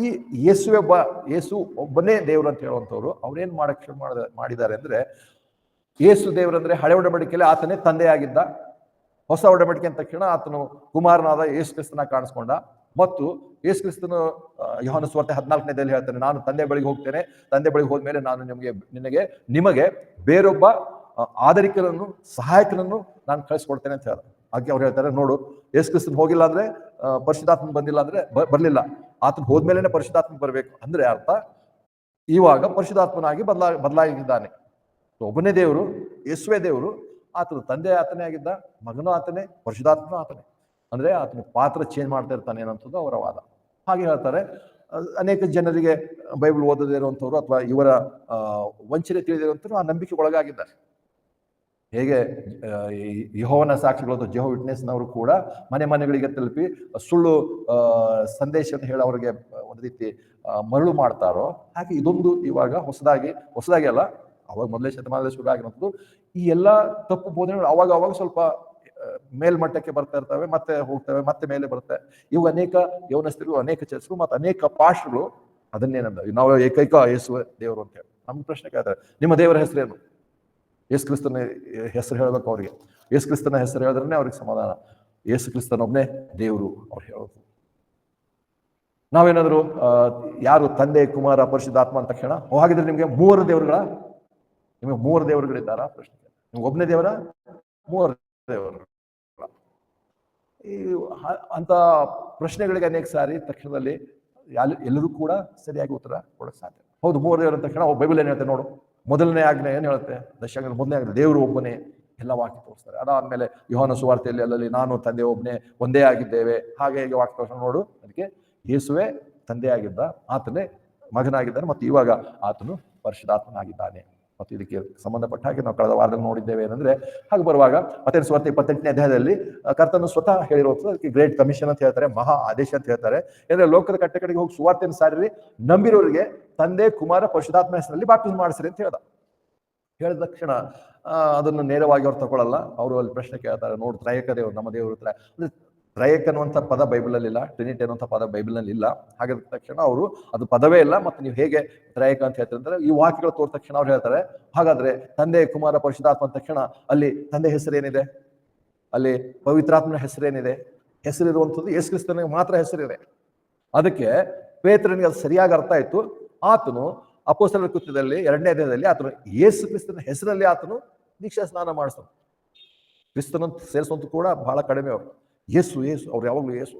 ಈ ಯೇಸು ಒಬ್ಬನೇ ದೇವರು ಅಂತ ಹೇಳುವಂಥವ್ರು ಅವ್ರೇನ್ ಮಾಡಿದ್ದಾರೆ ಅಂದ್ರೆ, ಯೇಸು ದೇವರಂದ್ರೆ ಹಳೆ ಒಡಂಬಡಿಕೆಯಲ್ಲಿ ಆತನೇ ತಂದೆಯಾಗಿದ್ದ. ಹೊಸ ಒಡಂಬಡಿಕೆ ಅಂತ ತಕ್ಷಣ ಆತನು ಕುಮಾರನಾದ ಯೇಸು ಕ್ರಿಸ್ತನ ಕಾಣಿಸ್ಕೊಂಡ. ಮತ್ತು ಯೇಸು ಕ್ರಿಸ್ತನು ಯೋಹಾನ ಸುವಾರ್ತೆ 14ನೇದಲ್ಲಿ ಹೇಳ್ತಾನೆ, ನಾನು ತಂದೆ ಬಳಿಗೆ ಹೋಗ್ತೇನೆ, ತಂದೆ ಬಳಿಗೆ ಹೋದ್ಮೇಲೆ ನಾನು ನಿಮಗೆ ಬೇರೊಬ್ಬ ಆದರಿಕನನ್ನು, ಸಹಾಯಕನನ್ನು ನಾನು ಕಳಿಸ್ಕೊಡ್ತೇನೆ ಅಂತ ಹೇಳ. ಹಾಗೆ ಅವ್ರು ಹೇಳ್ತಾರೆ, ನೋಡು, ಯೇಸು ಕ್ರಿಸ್ತನ್ ಹೋಗಿಲ್ಲ ಅಂದ್ರೆ ಪರಿಶುದ್ಧಾತ್ಮ ಬಂದಿಲ್ಲ ಅಂದ್ರೆ ಬರ್ಲಿಲ್ಲ, ಆತನ ಹೋದ್ಮೇಲೆನೆ ಪರಿಶುದ್ಧಾತ್ಮ ಬರ್ಬೇಕು. ಅಂದ್ರೆ ಅರ್ಥ ಇವಾಗ ಪರಿಶುದ್ಧಾತ್ಮನಾಗಿ ಬದಲಾಗಿದ್ದಾನೆ. ಒಬ್ಬನೇ ದೇವರು, ಯೇಸುವೇ ದೇವರು, ಆತನು ತಂದೆ ಆತನೇ ಆಗಿದ್ದ, ಮಗನೂ ಆತನೇ, ಪರಿಶುದ್ಧಾತ್ಮನೂ ಆತನೇ. ಅಂದ್ರೆ ಆತನ ಪಾತ್ರ ಚೇಂಜ್ ಮಾಡ್ತಾ ಇರ್ತಾನೆ ಅನ್ನೋದು ಅವರ ವಾದ. ಹಾಗೆ ಹೇಳ್ತಾರೆ. ಅನೇಕ ಜನರಿಗೆ ಬೈಬಲ್ ಓದದೇ ಇರುವಂಥವ್ರು ಅಥವಾ ಇವರ ವಂಚನೆ ತಿಳಿದಿರುವಂಥವ್ರು ಆ ನಂಬಿಕೆ ಒಳಗಾಗಿದ್ದಾರೆ. ಹೇಗೆ ಯೆಹೋವನ ಸಾಕ್ಷಿಗಳು ಜೆಹೋ ವಿಟ್ನೆಸ್ನವರು ಕೂಡ ಮನೆಗಳಿಗೆ ತಲುಪಿ ಸುಳ್ಳು ಸಂದೇಶವನ್ನು ಹೇಳಿ ಅವರಿಗೆ ಒಂದು ರೀತಿ ಮರಳು ಮಾಡ್ತಾರೋ, ಹಾಗೆ ಇದೊಂದು ಇವಾಗ ಹೊಸದಾಗಿ ಅಲ್ಲ, ಅವಾಗ ಮೊದಲೇ ಶತಮಾನದಲ್ಲಿ ಶುರು ಆಗಿರೋದು. ಈ ಎಲ್ಲ ತಪ್ಪು ಬೋಧನೆಗಳು ಅವಾಗ ಸ್ವಲ್ಪ ಮೇಲ್ಮಟ್ಟಕ್ಕೆ ಬರ್ತಾ ಇರ್ತವೆ, ಮತ್ತೆ ಹೋಗ್ತವೆ, ಮತ್ತೆ ಮೇಲೆ ಬರುತ್ತೆ. ಇವು ಅನೇಕ ಯೌವನಸ್ಥರು, ಅನೇಕ ಚರ್ಚರು ಮತ್ತು ಅನೇಕ ಪಾಸ್ಟ್ರು ಅದನ್ನೇನಂದ ನಾವು ಏಕೈಕ ಯೇಸು ದೇವರು ಅಂತ ಹೇಳಿ ನಮ್ಗೆ ಪ್ರಶ್ನೆ ಕೇಳ್ತಾರೆ, ನಿಮ್ಮ ದೇವರ ಹೆಸರೇನು? ಯೇಸು ಕ್ರಿಸ್ತನ ಹೆಸರು ಹೇಳಬೇಕು ಅವ್ರಿಗೆ. ಯೇಸು ಕ್ರಿಸ್ತನ ಹೆಸರು ಹೇಳಿದ್ರೆ ಅವ್ರಿಗೆ ಸಮಾಧಾನ. ಯೇಸು ಕ್ರಿಸ್ತನೊಬ್ಬನೇ ದೇವರು ಅವ್ರು ಹೇಳೋದು. ನಾವೇನಾದ್ರು ಯಾರು ತಂದೆ, ಕುಮಾರ, ಪರಿಶುದ್ಧಾತ್ಮ ಅಂತ ತಕ್ಷಣ ಹಾಗಿದ್ರೆ ನಿಮ್ಗೆ ಮೂವರು ದೇವರುಗಳಿದ್ದಾರ? ಪ್ರಶ್ನೆ. ನಿಮ್ಗೆ ಒಬ್ಬನೇ ದೇವರ? ಮೂವರು ದೇವರು? ಅಂತ ಪ್ರಶ್ನೆಗಳಿಗೆ ಅನೇಕ ಸಾರಿ ತಕ್ಷಣದಲ್ಲಿ ಎಲ್ಲರೂ ಕೂಡ ಸರಿಯಾಗಿ ಉತ್ತರ ಕೊಡಕ್ಕೆ ಸಾಧ್ಯ. ಹೌದು, ಮೂವರು ದೇವರು ಅಂತ ತಕ್ಷಣ ಬೈಬಲ್ ಏನ್ ಹೇಳ್ತೆ ನೋಡು, ಮೊದಲನೇ ಆಜ್ಞೆ ಏನ್ ಹೇಳುತ್ತೆ? ದಶಾಂಗ ಮೊದಲನೇ ಆಜ್ಞೆ ದೇವರು ಒಬ್ಬನೇ, ಎಲ್ಲ ವಾಕ್ಯ ತೋರಿಸ್ತಾರೆ. ಅದಾದ್ಮೇಲೆ ಯೋಹಾನ ಸುವಾರ್ತೆಯಲ್ಲಿ ಅಲ್ಲಲ್ಲಿ ನಾನು ತಂದೆ ಒಬ್ಬನೇ, ಒಂದೇ ಆಗಿದ್ದೇವೆ, ಹಾಗೆ ಹೇಗೆ ವಾಕ್ಯ ತೋರಿಸ ನೋಡು. ಅದಕ್ಕೆ ಯೇಸುವೇ ತಂದೆಯಾಗಿದ್ದ, ಆತನೇ ಮಗನಾಗಿದ್ದಾನೆ, ಮತ್ತು ಇವಾಗ ಆತನು ಪರಿಶುದ್ಧಾತ್ಮನಾಗಿದ್ದಾನೆ. ಮತ್ತು ಇದಕ್ಕೆ ಸಂಬಂಧಪಟ್ಟ ಹಾಗೆ ನಾವು ಕಳೆದ ವಾರದಲ್ಲಿ ನೋಡಿದ್ದೇವೆ ಏನಂದ್ರೆ, ಹಾಗೆ ಬರುವಾಗ ಮತ್ತೇನು ಸುವಾರ್ತೆ 28ನೇ ಅಧ್ಯಾಯದಲ್ಲಿ ಕರ್ತನು ಸ್ವತಃ ಹೇಳಿರುವಂಥದ್ದು, ಅದಕ್ಕೆ ಗ್ರೇಟ್ ಕಮಿಷನ್ ಅಂತ ಹೇಳ್ತಾರೆ, ಮಹಾ ಆದೇಶ ಅಂತ ಹೇಳ್ತಾರೆ. ಅಂದ್ರೆ ಲೋಕದ ಕಡೆಗೆ ಹೋಗಿ ಸುವಾರ್ತೆಯನ್ನು ಸಾರಿರಿ, ನಂಬಿರೋರಿಗೆ ತಂದೆ, ಕುಮಾರ, ಪರಿಶುದ್ಧಾತ್ಮ ಹೆಸರಲ್ಲಿ ಬಾಪ್ಟಿಸ್ಮ ಮಾಡಿಸ್ರಿ ಅಂತ ಹೇಳಿದ ತಕ್ಷಣ ಅದನ್ನು ನೇರವಾಗಿ ಅವ್ರು ತಗೊಳ್ಳಲ್ಲ. ಅವರು ಅಲ್ಲಿ ಪ್ರಶ್ನೆ ಕೇಳ್ತಾರೆ, ನೋಡು, ತ್ರಯೇಕ ದೇವರು, ನಮ್ಮ ದೇವರು ಅಂದ್ರೆ ತ್ರಯೇಕ ಅನ್ನುವಂಥ ಪದ ಬೈಬಲಲ್ಲಿ ಇಲ್ಲ, ಟ್ರಿನಿಟಿ ಅನ್ನುವಂಥ ಪದ ಬೈಬಲ್ನಲ್ಲಿ ಇಲ್ಲ. ಹಾಗಾದ ತಕ್ಷಣ ಅವರು ಅದು ಪದವೇ ಇಲ್ಲ, ಮತ್ತು ನೀವು ಹೇಗೆ ತ್ರಯೇಕ ಅಂತ ಹೇಳ್ತಾರೆ? ಈ ವಾಕ್ಯಗಳು ತೋರಿದ ತಕ್ಷಣ ಅವ್ರು ಹೇಳ್ತಾರೆ, ಹಾಗಾದ್ರೆ ತಂದೆ, ಕುಮಾರ, ಪರಿಶುದ್ಧಾತ್ಮ ಅಂದ ತಕ್ಷಣ ಅಲ್ಲಿ ತಂದೆ ಹೆಸರೇನಿದೆ? ಅಲ್ಲಿ ಪವಿತ್ರಾತ್ಮನ ಹೆಸರೇನಿದೆ? ಹೆಸರಿರುವಂಥದ್ದು ಯೇಸು ಕ್ರಿಸ್ತನಿಗೆ ಮಾತ್ರ ಹೆಸರಿದೆ. ಅದಕ್ಕೆ ಪೇತ್ರನಿಗೆ ಅದು ಸರಿಯಾಗಿ ಅರ್ಥ ಆಯ್ತು. ಆತನು ಅಪೊಸ್ತಲರ ಕೃತ್ಯದಲ್ಲಿ 2ನೇ ಅಧ್ಯಾಯದಲ್ಲಿ ಆತನು ಯೇಸು ಕ್ರಿಸ್ತನ ಹೆಸರಲ್ಲಿ ಆತನು ದೀಕ್ಷಾ ಸ್ನಾನ ಮಾಡಿಸ್ತಾನೆ. ಕ್ರಿಸ್ತನಂತ ಸೇರಿಸುವಂತ ಕೂಡ ಬಹಳ ಕಡಿಮೆ ಅವರು. ಯೇಸು ಅವ್ರು ಯಾವಾಗಲೂ ಯೇಸು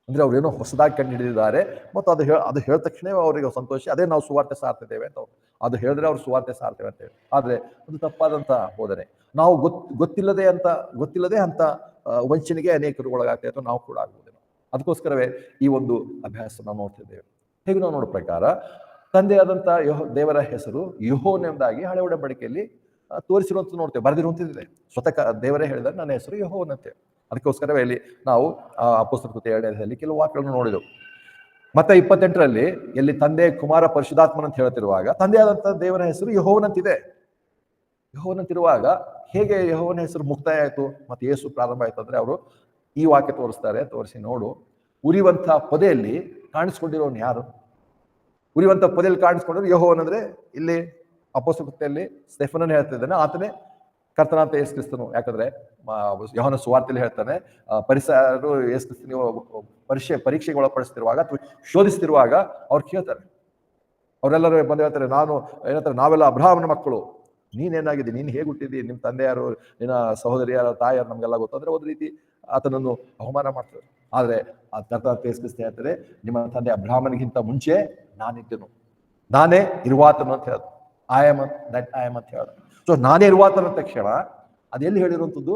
ಅಂದ್ರೆ ಅವ್ರೇನೋ ಹೊಸದಾಗಿ ಕಂಡು ಹಿಡಿದಿದ್ದಾರೆ. ಮತ್ತು ಅದು ಹೇಳಿದ ತಕ್ಷಣ ಅವರಿಗೆ ಸಂತೋಷ. ಅದೇ ನಾವು ಸುವಾರ್ತೆ ಸಾರ್ತಿದ್ದೇವೆ ಅಂತ ಅದು ಹೇಳಿದ್ರೆ ಅವ್ರು ಸುವಾರ್ತೆ ಸಾರ್ತೇವೆ ಅಂತ ಹೇಳಿ. ಆದ್ರೆ ಅದು ತಪ್ಪಾದಂತ ಬೋಧನೆ. ನಾವು ಗೊತ್ತಿಲ್ಲದೆ ಅಂತ ವಂಚನೆಗೆ ಅನೇಕರು ಒಳಗಾಗ್ತಾ ಇತ್ತು, ನಾವು ಕೂಡ ಆಗ್ಬೋದೇನೋ. ಅದಕ್ಕೋಸ್ಕರವೇ ಈ ಒಂದು ಅಭ್ಯಾಸ ನಾವು ನೋಡ್ತಿದ್ದೇವೆ. ಹೇಗೆ ನಾವು ನೋಡೋ ಪ್ರಕಾರ ತಂದೆಯಾದಂಥ ದೇವರ ಹೆಸರು ಯೆಹೋವನೆಂಬುದಾಗಿ ಹಳೆ ಒಡಂಬಡಿಕೆಯಲ್ಲಿ ತೋರಿಸಿರುವಂತ ನೋಡ್ತೇವೆ, ಬರೆದಿರುವಂತಿದೆ. ಸ್ವತಃ ದೇವರೇ ಹೇಳಿದರೆ ನನ್ನ ಹೆಸರು ಯೆಹೋವನಂತೆ. ಅದಕ್ಕೋಸ್ಕರವೇ ಇಲ್ಲಿ ನಾವು ಅಪೊಸ್ತಲರ ಕೃತ್ಯ 2ನೇ ಅಧ್ಯಾಯದಲ್ಲಿ ಕೆಲವು ವಾಕ್ಯಗಳನ್ನು ನೋಡಿದೆವು. ಮತ್ತೆ 28ರಲ್ಲಿ ಎಲ್ಲಿ ತಂದೆ, ಕುಮಾರ, ಪರಿಶುದ್ಧಾತ್ಮನ ಅಂತ ಹೇಳ್ತಿರುವಾಗ ತಂದೆಯಾದಂಥ ದೇವರ ಹೆಸರು ಯೆಹೋವನಂತಿದೆ. ಯೆಹೋವನಂತಿರುವಾಗ ಹೇಗೆ ಯೆಹೋವನ ಹೆಸರು ಮುಕ್ತಾಯ ಆಯಿತು ಮತ್ತು ಯೇಸು ಪ್ರಾರಂಭ ಆಯ್ತು ಅಂದ್ರೆ ಅವರು ಈ ವಾಕ್ಯ ತೋರಿಸಿ ನೋಡು, ಉರಿಯುವಂಥ ಪೊದೆಯಲ್ಲಿ ಕಾಣಿಸ್ಕೊಂಡಿರೋನು ಯಾರು? ಉರಿಯುವಂಥ ಪೊದೆಯಲ್ಲಿ ಕಾಣಿಸ್ಕೊಂಡ್ರೆ ಯೆಹೋವನ್ ಅಂದ್ರೆ ಇಲ್ಲಿ ಅಪೊಸ್ತಲರ ಕೃತ್ಯದಲ್ಲಿ ಸ್ಟೆಫನನ್ ಹೇಳ್ತಿದ್ದಾನೆ, ಆತನೇ ಕರ್ತನಾಂತ ಯೇಸು ಕ್ರಿಸ್ತನು. ಯಾಕಂದ್ರೆ ಯೋಹಾನ ಸುವಾರ್ತೆಯಲ್ಲಿ ಹೇಳ್ತಾನೆ, ಪರಿಸರರು ಯೇಸು ಕ್ರಿಸ್ತನಿಗೆ ಪರೀಕ್ಷೆಗೆ ಒಳಪಡಿಸ್ತಿರುವಾಗ ಅಥವಾ ಶೋಧಿಸ್ತಿರುವಾಗ ಅವ್ರು ಕೇಳ್ತಾರೆ, ಅವರೆಲ್ಲರೂ ಬಂದು ಹೇಳ್ತಾರೆ, ನಾವೆಲ್ಲ ಅಬ್ರಹಾಮನ ಮಕ್ಕಳು, ನೀನೇನಾಗಿದೆ, ನೀನು ಹೇಗೆ ಹುಟ್ಟಿದ್ದಿ, ನಿಮ್ಮ ತಂದೆ ಯಾರು, ನಿನ್ನ ಸಹೋದರಿ ಯಾರು, ತಾಯಿ ಯಾರು, ನಮಗೆಲ್ಲ ಗೊತ್ತು. ಅಂದ್ರೆ ಒಂದು ರೀತಿ ಆತನನ್ನು ಅವಮಾನ ಮಾಡ್ತಾರೆ. ಆದ್ರೆ ಆ ಕರ್ತನಾಂತ ಯೇಸು ಕ್ರಿಸ್ತ ಹೇಳ್ತಾರೆ, ನಿಮ್ಮ ತಂದೆ ಅಬ್ರಹಾಮನಿಗಿಂತ ಮುಂಚೆ ನಾನಿದ್ದನು, ನಾನೇ ಇರುವಾತನು ಅಂತ ಹೇಳೋದು. ಐ ಆಮ್ ಅಂತ ಹೇಳೋದು. ಸೊ ನಾನೇ ಇರುವಾತನ ತಕ್ಷಣ ಅದೆಲ್ಲಿ ಹೇಳಿರುವಂಥದ್ದು?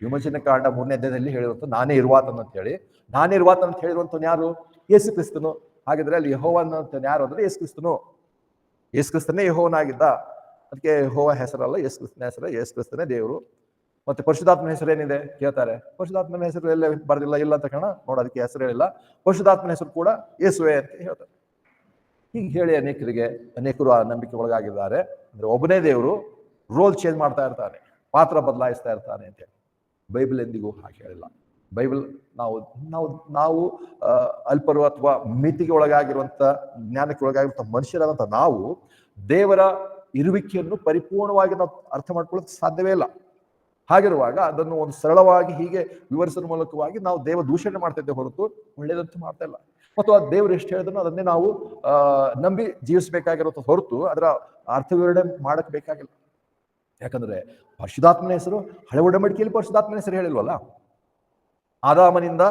ವಿಮೋಚನೆ ಕಾಂಡ 3ನೇ ಅಧ್ಯಾಯದಲ್ಲಿ ಹೇಳಿರುವಂಥದ್ದು ನಾನೇ ಇರುವಾತನ ಅಂತ ಹೇಳಿ. ನಾನೇ ಇರುವಾತನ ಅಂತ ಹೇಳಿರುವಂಥದ್ದು ಯಾರು? ಯೇಸು ಕ್ರಿಸ್ತನು. ಹಾಗಿದ್ರೆ ಅಲ್ಲಿ ಯೆಹೋವನ ಅಂತ ಯಾರು ಅಂದ್ರೆ ಯೇಸು ಕ್ರಿಸ್ತನು. ಯೇಸು ಕ್ರಿಸ್ತನೇ ಯೆಹೋವನಾಗಿದ್ದ. ಅದಕ್ಕೆ ಯೆಹೋವ ಹೆಸರಲ್ಲ, ಯೇಸು ಕ್ರಿಸ್ತನ ಹೆಸರು. ಯೇಸು ಕ್ರಿಸ್ತನೇ ದೇವರು. ಮತ್ತೆ ಪರಿಶುದ್ಧಾತ್ಮನ ಹೆಸರೇನಿದೆ ಕೇಳ್ತಾರೆ. ಪರಿಶುದ್ಧಾತ್ಮನ ಹೆಸರು ಎಲ್ಲ ಬರ್ದಿಲ್ಲ, ಇಲ್ಲ ಅಂತ ಕಾರಣ ನೋಡೋದಕ್ಕೆ ಹೆಸರು ಹೇಳಿಲ್ಲ. ಪರಿಶುದ್ಧಾತ್ಮನ ಹೆಸರು ಕೂಡ ಯೇಸುವೆ ಅಂತ ಹೇಳ್ತಾರೆ. ಹೀಗೆ ಹೇಳಿ ಅನೇಕರು ಆ ನಂಬಿಕೆ ಒಳಗಾಗಿದ್ದಾರೆ. ಅಂದ್ರೆ ಒಬ್ಬನೇ ದೇವರು ರೋಲ್ ಚೇಂಜ್ ಮಾಡ್ತಾ ಇರ್ತಾನೆ, ಪಾತ್ರ ಬದಲಾಯಿಸ್ತಾ ಇರ್ತಾನೆ ಅಂತ. ಬೈಬಲ್ ಎಂದಿಗೂ ಹಾಗೆ ಹೇಳಿಲ್ಲ. ಬೈಬಲ್ ನಾವು ನಾವು ನಾವು ಅಲ್ಪರು ಅಥವಾ ಮಿತಿಗೆ ಒಳಗಾಗಿರುವಂಥ ಜ್ಞಾನಕ್ಕೆ ಒಳಗಾಗಿರುವಂಥ ಮನುಷ್ಯರಾದಂಥ ನಾವು ದೇವರ ಇರುವಿಕೆಯನ್ನು ಪರಿಪೂರ್ಣವಾಗಿ ನಾವು ಅರ್ಥ ಮಾಡ್ಕೊಳ್ಳೋಕೆ ಸಾಧ್ಯವೇ ಇಲ್ಲ. ಹಾಗಿರುವಾಗ ಅದನ್ನು ಒಂದು ಸರಳವಾಗಿ ಹೀಗೆ ವಿವರಿಸುವ ಮೂಲಕವಾಗಿ ನಾವು ದೇವ ದೂಷಣೆ ಮಾಡ್ತಾ ಇದ್ದೇವೆ ಹೊರತು ಒಳ್ಳೇದಂತೂ ಮಾಡ್ತಾ ಇಲ್ಲ. ಮತ್ತು ಆ ದೇವರು ಎಷ್ಟು ಹೇಳಿದ್ರು ಅದನ್ನೇ ನಾವು ನಂಬಿ ಜೀವಿಸಬೇಕಾಗಿರುವಂಥ ಹೊರತು ಅದರ ಅರ್ಥ ವಿವರಣೆ ಮಾಡಕ್ ಬೇಕಾಗಿಲ್ಲ. ಯಾಕಂದ್ರೆ ಪರಿಶುದ್ಧಾತ್ಮನ ಹೆಸರು ಹಳೆ ಒಡಂಬಡಿಕೆಯಲ್ಲಿ ಪರಿಶುದ್ಧಾತ್ಮನ ಹೆಸರು ಹೇಳಿಲ್ವಲ್ಲ. ಆದಾಮನಿಂದ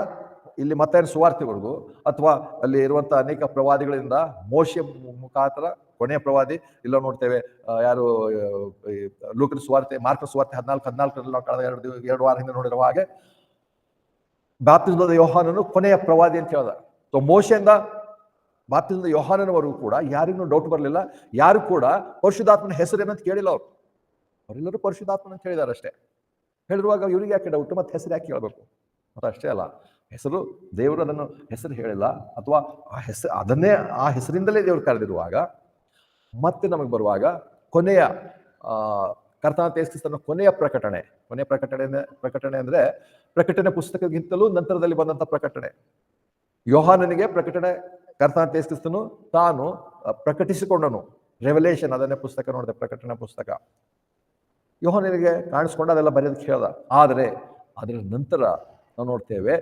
ಇಲ್ಲಿ ಮತ್ತೆ ಸುವಾರ್ತೆವರೆಗೂ ಅಥವಾ ಅಲ್ಲಿ ಇರುವಂತಹ ಅನೇಕ ಪ್ರವಾದಿಗಳಿಂದ ಮೋಶೆ ಮುಖಾಂತರ ಕೊನೆಯ ಪ್ರವಾದಿ ಇಲ್ಲ ನೋಡ್ತೇವೆ. ಯಾರು ಲೂಕನ ಸುವಾರ್ತೆ, ಮಾರ್ಕನ ಸುವಾರ್ತೆ 14:14 ನಾವು ಕಳೆದ ಎರಡು ವಾರ ಹಿಂದೆ ನೋಡಿರುವ ಹಾಗೆ ಬಾಪ್ತಿಸ್ಮದ ಯೋಹಾನನು ಕೊನೆಯ ಪ್ರವಾದಿ ಅಂತ ಹೇಳ್ದ. ಮೋಶೆಯಿಂದ ಬಾಪ್ತಿಸ್ಮದ ಯೋಹಾನನವರೆಗೂ ಕೂಡ ಯಾರಿಗೂ ಡೌಟ್ ಬರಲಿಲ್ಲ. ಯಾರು ಕೂಡ ಪರಿಶುದ್ಧಾತ್ಮನ ಹೆಸರೇನಂತ ಕೇಳಿಲ್ಲ. ಅವರೆಲ್ಲರೂ ಪರಿಶುದ್ಧಾತ್ಮನ ಅಂತ ಹೇಳಿದಾರೆ ಅಷ್ಟೇ. ಹೇಳಿರುವಾಗ ಇವ್ರಿಗೆ ಯಾಕೆ ಡೌಟ್, ಮತ್ತೆ ಹೆಸರು ಯಾಕೆ ಕೇಳಬೇಕು? ಮತ್ತು ಅಷ್ಟೇ ಅಲ್ಲ, ಹೆಸರು ದೇವರು ಅದನ್ನು ಹೆಸರು ಹೇಳಿಲ್ಲ ಅಥವಾ ಆ ಹೆಸರಿಂದಲೇ ದೇವರು ಕರೆದಿರುವಾಗ ಮತ್ತೆ ನಮಗೆ ಬರುವಾಗ ಕೊನೆಯ ಕರ್ತನಾದ ಯೇಸು ಕ್ರಿಸ್ತನ ಕೊನೆಯ ಪ್ರಕಟಣೆ ಅಂದ್ರೆ ಪ್ರಕಟಣೆ ಪುಸ್ತಕಕ್ಕಿಂತಲೂ ನಂತರದಲ್ಲಿ ಬಂದಂತ ಪ್ರಕಟಣೆ. ಯೋಹಾನನಿಗೆ ಕರ್ತನಾದ ಯೇಸು ಕ್ರಿಸ್ತನು ತಾನು ಪ್ರಕಟಿಸಿಕೊಂಡನು. ರೆವಲೇಷನ್ ಅದನ್ನೇ ಪುಸ್ತಕ ನೋಡಿದೆ, ಪ್ರಕಟಣೆ ಪುಸ್ತಕ. ಯೋಹಾನನಿಗೆ ಕಾಣಿಸ್ಕೊಂಡು ಅದೆಲ್ಲ ಬರೆಯೋದಕ್ಕೆ ಹೇಳ್ದ. ಆದರೆ ಅದರ ನಂತರ ನಾವು ನೋಡ್ತೇವೆ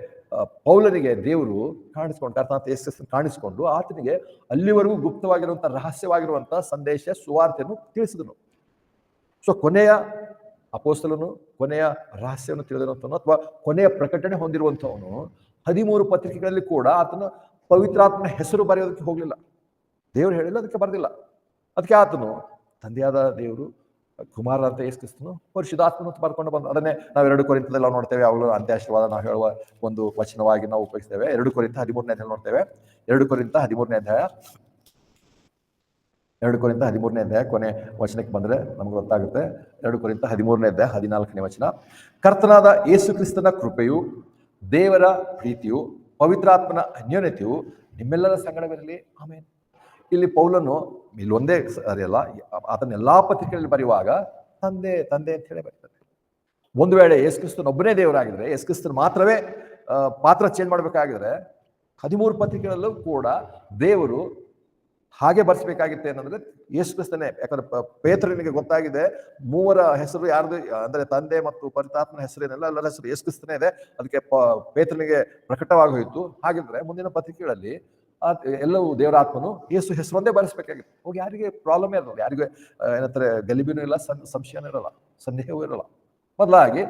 ಪೌಲನಿಗೆ ದೇವರು ಕಾಣಿಸ್ಕೊಂಡು, ಕರ್ತನಾದ ಯೇಸು ಕ್ರಿಸ್ತನು ಕಾಣಿಸ್ಕೊಂಡು ಆತನಿಗೆ ಅಲ್ಲಿವರೆಗೂ ಗುಪ್ತವಾಗಿರುವಂಥ ರಹಸ್ಯವಾಗಿರುವಂಥ ಸಂದೇಶ ಸುವಾರ್ತೆಯನ್ನು ತಿಳಿಸಿದನು. ಸೊ ಕೊನೆಯ ಅಪೋಸ್ತಲನು, ಕೊನೆಯ ರಹಸ್ಯವನ್ನು ತಿಳಿದಿರುವಂಥವನು ಅಥವಾ ಕೊನೆಯ ಪ್ರಕಟಣೆ ಹೊಂದಿರುವಂಥವನು 13 ಪತ್ರಿಕೆಗಳಲ್ಲಿ ಕೂಡ ಆತನು ಪವಿತ್ರಾತ್ಮನ ಹೆಸರು ಬರೆಯೋದಕ್ಕೆ ಹೋಗಲಿಲ್ಲ. ದೇವರು ಹೇಳಿಲ್ಲ, ಅದಕ್ಕೆ ಬರೆದಿಲ್ಲ. ಅದಕ್ಕೆ ಆತನು ತಂದೆಯಾದ ದೇವರು, ಕುಮಾರ ಅಂತ ಯೇಸು ಕ್ರಿಸ್ತನು, ಪರಿಶುದ್ಧಾತ್ಮನ ಬರ್ಕೊಂಡು ಬಂದು ಅದನ್ನೇ ನಾವು 2 ಕೊರಿಂಥದಲ್ಲಿ ನೋಡ್ತೇವೆ. ಅವುಗಳು ಅಂತ್ಯಾಶೀರ್ವಾದ ನಾವು ಹೇಳುವ ಒಂದು ವಚನವಾಗಿ ನಾವು ಉಪಯೋಗಿಸ್ತೇವೆ. 2 ಕೊರಿಂಥ 13ನೇ ಅಧ್ಯಾಯ ನೋಡ್ತೇವೆ. 2 ಕೊರಿಂಥ 13ನೇ ಅಧ್ಯಾಯ ಕೊನೆ ವಚನಕ್ಕೆ ಬಂದ್ರೆ ನಮ್ಗೆ ಗೊತ್ತಾಗುತ್ತೆ. 2 ಕೊರಿಂಥ 13ನೇ ಅಧ್ಯಾಯ 14ನೇ ವಚನ. ಕರ್ತನಾದ ಯೇಸು ಕ್ರಿಸ್ತನ ಕೃಪೆಯು, ದೇವರ ಪ್ರೀತಿಯು, ಪವಿತ್ರಾತ್ಮನ ಅನ್ಯೋನ್ಯತೆಯು ನಿಮ್ಮೆಲ್ಲರ ಸಂಗಡವಿರಲಿ, ಆಮೇನ್. ಇಲ್ಲಿ ಪೌಲನು ಇಲ್ಲಿ ಒಂದೇ ಸರಿಯಲ್ಲ, ಆತನ ಎಲ್ಲಾ ಪತ್ರಿಕೆಗಳಲ್ಲಿ ಬರೆಯುವಾಗ ತಂದೆ ತಂದೆ ಅಂತ ಹೇಳಿ ಬರೀತಾರೆ. ಒಂದು ವೇಳೆ ಯೇಸು ಕ್ರಿಸ್ತನ ಒಬ್ಬನೇ ದೇವರಾಗಿದ್ರೆ, ಯೇಸು ಕ್ರಿಸ್ತನ ಮಾತ್ರವೇ ಪಾತ್ರ ಚೇಂಜ್ ಮಾಡ್ಬೇಕಾಗಿದ್ರೆ 13 ಪತ್ರಿಕೆಗಳಲ್ಲೂ ಕೂಡ ದೇವರು ಹಾಗೆ ಬರ್ಸ್ಬೇಕಾಗಿತ್ತೆ ಏನಂದ್ರೆ ಯೇಸು ಕ್ರಿಸ್ತನೇ. ಯಾಕಂದ್ರೆ ಪೇತ್ರನಿಗೆ ಗೊತ್ತಾಗಿದೆ ಮೂವರ ಹೆಸರು ಯಾರ್ದು ಅಂದ್ರೆ ತಂದೆ ಮತ್ತು ಪರಿತಾತ್ಮನ ಹೆಸರೇನೆಲ್ಲ, ಎಲ್ಲರ ಹೆಸರು ಯೇಸು ಕ್ರಿಸ್ತನೇ ಇದೆ. ಅದಕ್ಕೆ ಪೇತ್ರನಿಗೆ ಪ್ರಕಟವಾಗಿ ಹೋಯಿತು. ಹಾಗಿದ್ರೆ ಮುಂದಿನ ಪತ್ರಿಕೆಗಳಲ್ಲಿ ಎಲ್ಲವೂ ದೇವರ ಆತ್ಮನು ಯೇಸು ಹೆಸರು ಒಂದೇ ಬರೆಸ್ಬೇಕಾಗಿತ್ತು. ಹೋಗಿ ಯಾರಿಗೆ ಪ್ರಾಬ್ಲಮ್ ಇರಲ್ಲ, ಯಾರಿಗೆ ಏನಂತಾರೆ ಗಲಿಬಿನೂ ಇಲ್ಲ, ಸಂಶಯನೂ ಇರಲ್ಲ, ಸಂದೇಹವೂ ಇರಲ್ಲ. ಬದಲಾಗಿ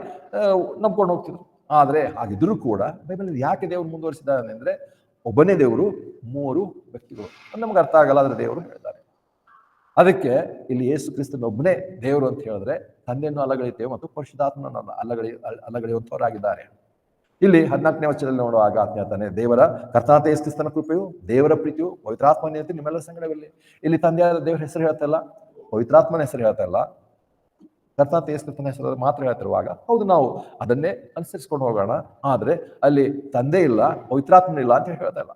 ನಂಬ್ಕೊಂಡು ಹೋಗ್ತಿದ್ರು. ಆದ್ರೆ ಹಾಗಿದ್ರು ಕೂಡ ಬೈಬಲ್ ಯಾಕೆ ದೇವರು ಮುಂದುವರಿಸಿದ್ದಾನೆ ಅಂದ್ರೆ ಒಬ್ಬನೇ ದೇವರು, 3 ವ್ಯಕ್ತಿಗಳು. ನಮ್ಗೆ ಅರ್ಥ ಆಗಲ್ಲ, ಆದ್ರೆ ದೇವರು ಹೇಳಿದ್ದಾರೆ. ಅದಕ್ಕೆ ಇಲ್ಲಿ ಯೇಸು ಕ್ರಿಸ್ತನ ಒಬ್ಬನೇ ದೇವರು ಅಂತ ಹೇಳಿದ್ರೆ ತಂದೆಯನ್ನು ಅಲ್ಲಗಳೆಯುತ್ತೇವೆ ಮತ್ತು ಪರಿಶುದ್ಧಾತ್ಮನ ಅಲ್ಲಗಳೆಯುವಂತವರಾಗಿದ್ದಾರೆ. ಇಲ್ಲಿ 14ನೇ ವಚನದಲ್ಲಿ ನೋಡುವಾಗ ಹೇಳ್ತಾನೆ, ದೇವರ ಕರ್ತನಾದ ಯೇಸು ಕ್ರಿಸ್ತನ ಕೃಪೆಯು, ದೇವರ ಪ್ರೀತಿಯು, ಪವಿತ್ರಾತ್ಮನ ಅನ್ಯೋನ್ಯತೆ ನಿಮ್ಮೆಲ್ಲರ ಸಂಗಡವಿರಲಿ. ಇಲ್ಲಿ ತಂದೆಯಾದ ದೇವರ ಹೆಸರು ಹೇಳ್ತಾ ಇಲ್ಲ, ಪವಿತ್ರಾತ್ಮನ ಹೆಸರು ಹೇಳ್ತಾ ಇಲ್ಲ, ಕರ್ತನಾದ ಯೇಸು ಕ್ರಿಸ್ತನ ಹೆಸರು ಮಾತ್ರ ಹೇಳ್ತಿರುವಾಗ ಹೌದು ನಾವು ಅದನ್ನೇ ಅನುಸರಿಸ್ಕೊಂಡು ಹೋಗೋಣ. ಆದ್ರೆ ಅಲ್ಲಿ ತಂದೆ ಇಲ್ಲ, ಪವಿತ್ರಾತ್ಮನ ಇಲ್ಲ ಅಂತ ಹೇಳ್ತಾ ಇಲ್ಲ.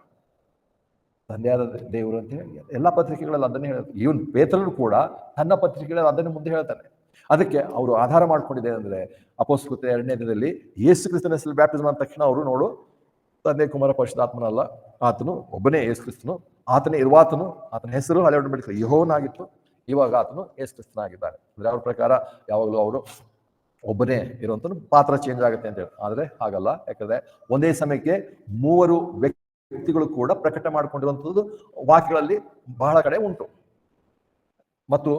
ತಂದೆಯಾದ ದೇವರು ಅಂತ ಹೇಳಿ ಎಲ್ಲಾ ಪತ್ರಿಕೆಗಳಲ್ಲಿ ಅದನ್ನೇ ಹೇಳ್ತಾರೆ. ಇವನ್ ಪೇತ್ರನು ಕೂಡ ತನ್ನ ಪತ್ರಿಕೆಗಳಲ್ಲಿ ಅದನ್ನೇ ಮುಂದೆ ಹೇಳ್ತಾನೆ. ಅದಕ್ಕೆ ಅವರು ಆಧಾರ ಮಾಡ್ಕೊಂಡಿದೆ ಅಂದ್ರೆ ಅಪೊಸ್ತಲಕೃತ್ಯ 2ನೇ ಅಧ್ಯಾಯದಲ್ಲಿ ಯೇಸು ಕ್ರಿಸ್ತನ ಹೆಸರು ಬ್ಯಾಪ್ಟಿಸಮ್ ಆದ ತಕ್ಷಣ ಅವರು ನೋಡು ತಂದೆ ಕುಮಾರ ಪರಿಶುದ್ಧಾತ್ಮನಲ್ಲ, ಆತನು ಒಬ್ಬನೇ ಯೇಸು ಕ್ರಿಸ್ತನು, ಆತನೇ ಇರುವಾತನು, ಆತನ ಹೆಸರು ಹಳೆ ಒಡಂಬಡಿಕೆ ಯೆಹೋವನಾಗಿತ್ತು, ಇವಾಗ ಆತನು ಯೇಸು ಕ್ರಿಸ್ತನಾಗಿದ್ದಾನೆ. ಅಂದ್ರೆ ಅವ್ರ ಪ್ರಕಾರ ಯಾವಾಗಲೂ ಅವರು ಒಬ್ಬನೇ ಇರುವಂತ ಪಾತ್ರ ಚೇಂಜ್ ಆಗುತ್ತೆ ಅಂತ ಹೇಳಿ. ಆದ್ರೆ ಹಾಗಲ್ಲ. ಯಾಕಂದ್ರೆ ಒಂದೇ ಸಮಯಕ್ಕೆ 3 ವ್ಯಕ್ತಿಗಳು ಕೂಡ ಪ್ರಕಟ ಮಾಡ್ಕೊಂಡಿರುವಂಥದ್ದು ವಾಕ್ಯಗಳಲ್ಲಿ ಬಹಳ ಕಡೆ ಉಂಟು. ಮತ್ತು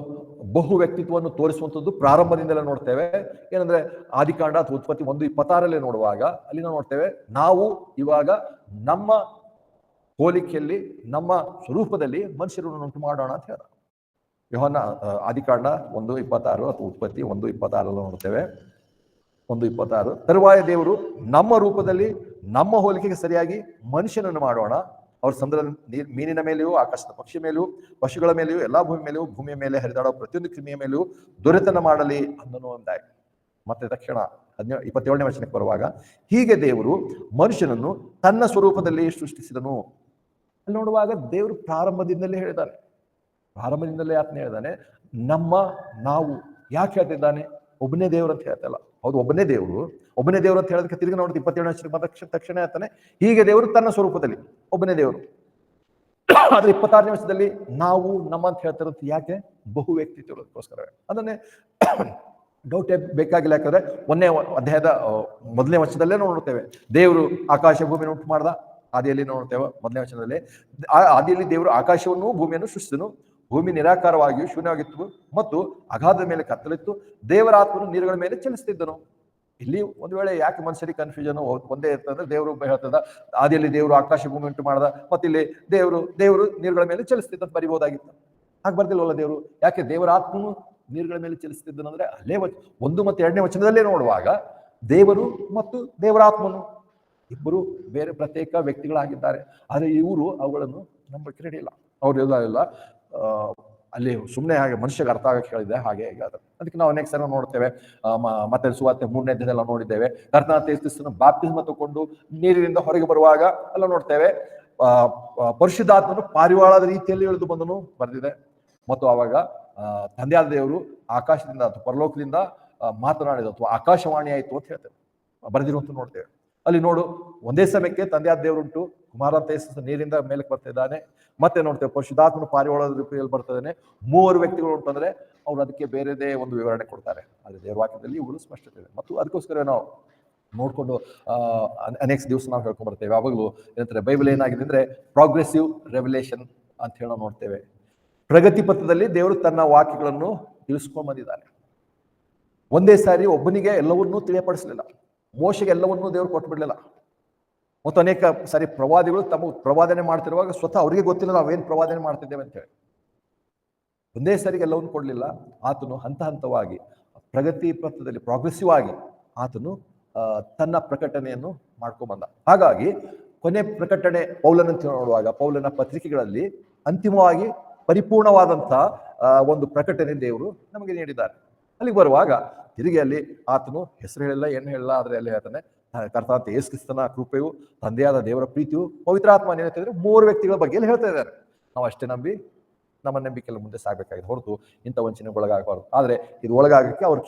ಬಹು ವ್ಯಕ್ತಿತ್ವವನ್ನು ತೋರಿಸುವಂಥದ್ದು ಪ್ರಾರಂಭದಿಂದಲೇ ನೋಡ್ತೇವೆ. ಏನಂದ್ರೆ ಆದಿಕಾಂಡ ಅಥವಾ ಉತ್ಪತ್ತಿ 1:26 ನೋಡುವಾಗ ಅಲ್ಲಿ ನಾವು ನೋಡ್ತೇವೆ, ನಾವು ಇವಾಗ ನಮ್ಮ ಹೋಲಿಕೆಯಲ್ಲಿ ನಮ್ಮ ಸ್ವರೂಪದಲ್ಲಿ ಮನುಷ್ಯರನ್ನು ಉಂಟು ಮಾಡೋಣ ಅಂತ ಹೇಳ. ಯೋಹನ್ನ ಆದಿಕಾಂಡ 1:26 ಅಥವಾ ಉತ್ಪತ್ತಿ 1:26 ನೋಡ್ತೇವೆ. 1:26 ತರುವಾಯ ದೇವರು ನಮ್ಮ ರೂಪದಲ್ಲಿ ನಮ್ಮ ಹೋಲಿಕೆಗೆ ಸರಿಯಾಗಿ ಮನುಷ್ಯನನ್ನು ಮಾಡೋಣ, ಅವ್ರ ಸಮುದ್ರದ ಮೀನಿನ ಮೇಲೆಯೂ, ಆಕಾಶದ ಪಕ್ಷಿ ಮೇಲೆಯೂ, ಪಶುಗಳ ಮೇಲೆಯೂ, ಎಲ್ಲಾ ಭೂಮಿ ಮೇಲೆಯೂ, ಭೂಮಿಯ ಮೇಲೆ ಹರಿದಾಡೋ ಪ್ರತಿಯೊಂದು ಕ್ರಿಮಿಯ ಮೇಲೆಯೂ ದೊರೆತನ ಮಾಡಲಿ ಅನ್ನೋ ಒಂದಾಗಿ. ಮತ್ತೆ ತಕ್ಷಣ 27ನೇ ವಚನಕ್ಕೆ ಬರುವಾಗ, ಹೀಗೆ ದೇವರು ಮನುಷ್ಯನನ್ನು ತನ್ನ ಸ್ವರೂಪದಲ್ಲಿ ಸೃಷ್ಟಿಸಿದನು. ಅಲ್ಲಿ ನೋಡುವಾಗ ದೇವರು ಪ್ರಾರಂಭದಿಂದಲೇ ಹೇಳಿದ್ದಾನೆ. ಪ್ರಾರಂಭದಿಂದಲೇ ಆತನೇ ಹೇಳಿದ್ದಾನೆ. ನಾವು ಯಾಕೆ ಹೇಳ್ತಿದ್ದಾನೆ? ಒಬ್ಬನೇ ದೇವರು ಅಂತ ಹೇಳ್ತಲ್ಲ. ಹೌದು, ಒಬ್ಬನೇ ದೇವರು ಅಂತ ಹೇಳೋದಕ್ಕೆ ತಿರುಗಿ ನೋಡಿದ 27ನೇ ವರ್ಷಕ್ಕೆ ತಕ್ಷಣ ಹೇಳ್ತಾನೆ, ಹೀಗೆ ದೇವರು ತನ್ನ ಸ್ವರೂಪದಲ್ಲಿ ಒಬ್ಬನೇ ದೇವರು. ಆದ್ರೆ 26ನೇ ವರ್ಷದಲ್ಲಿ ನಾವು ನಮ್ಮಂತ ಹೇಳ್ತಿರೋದು ಯಾಕೆ? ಬಹು ವ್ಯಕ್ತಿತ್ವಗೋಸ್ಕರವೇ. ಅದನ್ನೇ ಡೌಟ್ ಬೇಕಾಗಿಲ್ಲ. ಯಾಕಂದ್ರೆ 1ನೇ ಅಧ್ಯಾಯದ 1ನೇ ವಚನದಲ್ಲೇ ನೋಡುತ್ತೇವೆ, ದೇವರು ಆಕಾಶ ಭೂಮಿಯನ್ನು ಉಂಟು ಮಾಡ್ದ. ಆದಿಯಲ್ಲಿ ನೋಡ್ತೇವೆ 1ನೇ ವಚನದಲ್ಲಿ, ಆದಿಯಲ್ಲಿ ದೇವರು ಆಕಾಶವನ್ನು ಭೂಮಿಯನ್ನು ಸೃಷ್ಟಿಸಿದನು. ಭೂಮಿ ನಿರಾಕಾರವಾಗಿಯೂ ಶೂನ್ಯವಾಗಿತ್ತು ಮತ್ತು ಅಗಾಧದ ಮೇಲೆ ಕತ್ತಲಿತ್ತು. ದೇವರ ಆತ್ಮನು ನೀರುಗಳ ಮೇಲೆ ಚಲಿಸ್ತಿದ್ದನು. ಇಲ್ಲಿ ಒಂದು ವೇಳೆ ಯಾಕೆ ಮನುಷ್ಯರಿಗೆ ಕನ್ಫ್ಯೂಷನ್ ಒಂದೇ ಇರ್ತದೆ, ದೇವರು ಹೇಳ್ತದ ಆದಿಯಲ್ಲಿ ದೇವರು ಆಕಾಶ ಭೂಮಿ ಉಂಟು ಮಾಡ್ದ, ಮತ್ತಿಲ್ಲಿ ದೇವರು ನೀರುಗಳ ಮೇಲೆ ಚಲಿಸ್ತಿದ್ದ ಬರಿಬಹುದಾಗಿತ್ತು. ಹಾಗೆ ಬರ್ದಿಲ್ವಲ್ಲ ದೇವರು? ಯಾಕೆ ದೇವರ ಆತ್ಮನು ನೀರುಗಳ ಮೇಲೆ ಚಲಿಸ್ತಿದ್ದನು ಅಂದ್ರೆ ಅಲ್ಲೇ 1 ಮತ್ತು 2ನೇ ವಚನದಲ್ಲೇ ನೋಡುವಾಗ ದೇವರು ಮತ್ತು ದೇವರ ಆತ್ಮನು ಇಬ್ಬರು ಬೇರೆ ಪ್ರತ್ಯೇಕ ವ್ಯಕ್ತಿಗಳಾಗಿದ್ದಾರೆ. ಆದರೆ ಇವರು ಅವುಗಳನ್ನು ನಂಬಕ್ಕೆ ರೆಡಿ ಇಲ್ಲ. ಅವರೆಲ್ಲ ಅಲ್ಲಿ ಸುಮ್ಮನೆ ಹಾಗೆ ಮನುಷ್ಯಗೆ ಅರ್ಥ ಆಗಕ್ಕೆ ಹೇಳಿದೆ ಹಾಗೆ ಹೇಗಾದ್ರೆ. ಅದಕ್ಕೆ ನಾವು ನೆಕ್ಸ್ಟ್ ಸಲ ನೋಡ್ತೇವೆ, ಮತ್ತೆ ಸುವಾರ್ತೆ 3ನೇ ಅಧ್ಯಾಯದಲ್ಲ ನೋಡಿದ್ದೇವೆ, ಕರ್ತನಾದ ಯೇಸು ಕ್ರಿಸ್ತನ ಬ್ಯಾಪ್ಟಿಸ್ಮ ತಗೊಂಡು ನೀರಿನಿಂದ ಹೊರಗೆ ಬರುವಾಗ ಎಲ್ಲ ನೋಡ್ತೇವೆ, ಪರಿಶುದ್ಧಾತ್ಮನು ಪಾರಿವಾಳದ ರೀತಿಯಲ್ಲಿ ಇಳಿದು ಬಂದನು ಬರ್ದಿದೆ. ಮತ್ತು ಆವಾಗ ತಂದೆಯಾದ ದೇವರು ಆಕಾಶದಿಂದ ಅಥವಾ ಪರಲೋಕದಿಂದ ಮಾತನಾಡಿದ ಅಥವಾ ಆಕಾಶವಾಣಿ ಆಯಿತು ಅಂತ ಹೇಳ್ತೇವೆ, ಬರೆದಿರುವಂತ ನೋಡ್ತೇವೆ. ಅಲ್ಲಿ ನೋಡು, ಒಂದೇ ಸಮಯಕ್ಕೆ ತಂದೆಯಾದ ದೇವರುಂಟು, ಕುಮಾರ ಅಂತ ಯೇಸು ನೀರಿಂದ ಮೇಲಕ್ಕೆ ಬರ್ತಾ ಇದ್ದಾನೆ. ಮತ್ತೆ ನೋಡ್ತೇವೆ ಪರಿಶುದ್ಧಾತ್ಮನು ಪಾರಿವಾಳದ ರೂಪದಲ್ಲಿ ಬರ್ತಿದ್ದಾನೆ. 3 ವ್ಯಕ್ತಿಗಳು ಉಂಟಂದ್ರೆ ಅವ್ರು ಅದಕ್ಕೆ ಬೇರೆದೇ ಒಂದು ವಿವರಣೆ ಕೊಡ್ತಾರೆ. ಆದರೆ ದೇವವಾಕ್ಯದಲ್ಲಿ ಇವುಗಳು ಸ್ಪಷ್ಟತೆ ಇದೆ. ಮತ್ತು ಅದಕ್ಕೋಸ್ಕರ ನಾವು ನೋಡ್ಕೊಂಡು ನೆಕ್ಸ್ಟ್ ದಿವಸ ನಾವು ಹೇಳ್ಕೊಂಡ್ ಬರ್ತೇವೆ. ಯಾವಾಗಲೂ ಏನಂತಾರೆ, ಬೈಬಲ್ ಏನಾಗಿದೆ ಅಂದ್ರೆ ಪ್ರೋಗ್ರೆಸಿವ್ ರೆವಲ್ಯೂಷನ್ ಅಂತ ಹೇಳಿ ನಾವು ನೋಡ್ತೇವೆ. ಪ್ರಗತಿ ಪಥದಲ್ಲಿ ದೇವರು ತನ್ನ ವಾಕ್ಯಗಳನ್ನು ತಿಳಿಸ್ಕೊಂಡು ಬಂದಿದ್ದಾನೆ. ಒಂದೇ ಸಾರಿ ಒಬ್ಬನಿಗೆ ಎಲ್ಲವನ್ನೂ ತಿಳಿಯಪಡಿಸಲಿಲ್ಲ. ಮೋಶೆಗೆ ಎಲ್ಲವನ್ನೂ ದೇವರು ಕೊಟ್ಟು ಬಿಡಲಿಲ್ಲ. ಮತ್ತು ಅನೇಕ ಸಾರಿ ಪ್ರವಾದಿಗಳು ತಮ್ಮ ಪ್ರವಾದನೆ ಮಾಡ್ತಿರುವಾಗ ಸ್ವತಃ ಅವರಿಗೆ ಗೊತ್ತಿಲ್ಲ ನಾವೇನು ಪ್ರವಾದನೆ ಮಾಡ್ತಿದ್ದೇವೆ ಅಂತೇಳಿ. ಒಂದೇ ಸಾರಿಗೆ ಎಲ್ಲವನ್ನೂ ಕೊಡಲಿಲ್ಲ. ಆತನು ಹಂತ ಹಂತವಾಗಿ ಪ್ರಗತಿ ಪಥದಲ್ಲಿ ಪ್ರೋಗ್ರೆಸಿವ್ ಆಗಿ ಆತನು ತನ್ನ ಪ್ರಕಟಣೆಯನ್ನು ಮಾಡ್ಕೊಂಡ್ಬಂದ. ಹಾಗಾಗಿ ಕೊನೆ ಪ್ರಕಟಣೆ ಪೌಲನಂತ ನೋಡುವಾಗ ಪೌಲನ ಪತ್ರಿಕೆಗಳಲ್ಲಿ ಅಂತಿಮವಾಗಿ ಪರಿಪೂರ್ಣವಾದಂಥ ಒಂದು ಪ್ರಕಟಣೆ ದೇವರು ನಮಗೆ ನೀಡಿದ್ದಾರೆ. ಅಲ್ಲಿಗೆ ಬರುವಾಗ ತಿರುಗಿ ಅಲ್ಲಿ ಆತನು ಹೆಸರು ಹೇಳಿಲ್ಲ, ಏನು ಹೇಳಿಲ್ಲ, ಆದರೆ ಅಲ್ಲಿ ಹೇಳ್ತಾನೆ ಕರ್ತನಾದ ಯೇಸು ಕ್ರಿಸ್ತನ ಕೃಪೆಯು, ತಂದೆಯಾದ ದೇವರ ಪ್ರೀತಿಯು, ಪವಿತ್ರಾತ್ಮ ಏನಂತಂದ್ರೆ 3 ವ್ಯಕ್ತಿಗಳ ಬಗ್ಗೆ ಹೇಳ್ತಾ ಇದ್ದಾರೆ. ನಾವು ಅಷ್ಟೇ ನಂಬಿ ನಮ್ಮ ನಂಬಿಕೆಲ್ಲ ಮುಂದೆ ಸಾಗಬೇಕಾಗಿದೆ ಹೊರತು ಇಂಥ ವಂಚನೆಗೆ ಒಳಗಾಗಬಾರ್ದು. ಆದರೆ ಇದು ಒಳಗಾಗಕ್ಕೆ ಅವ್ರು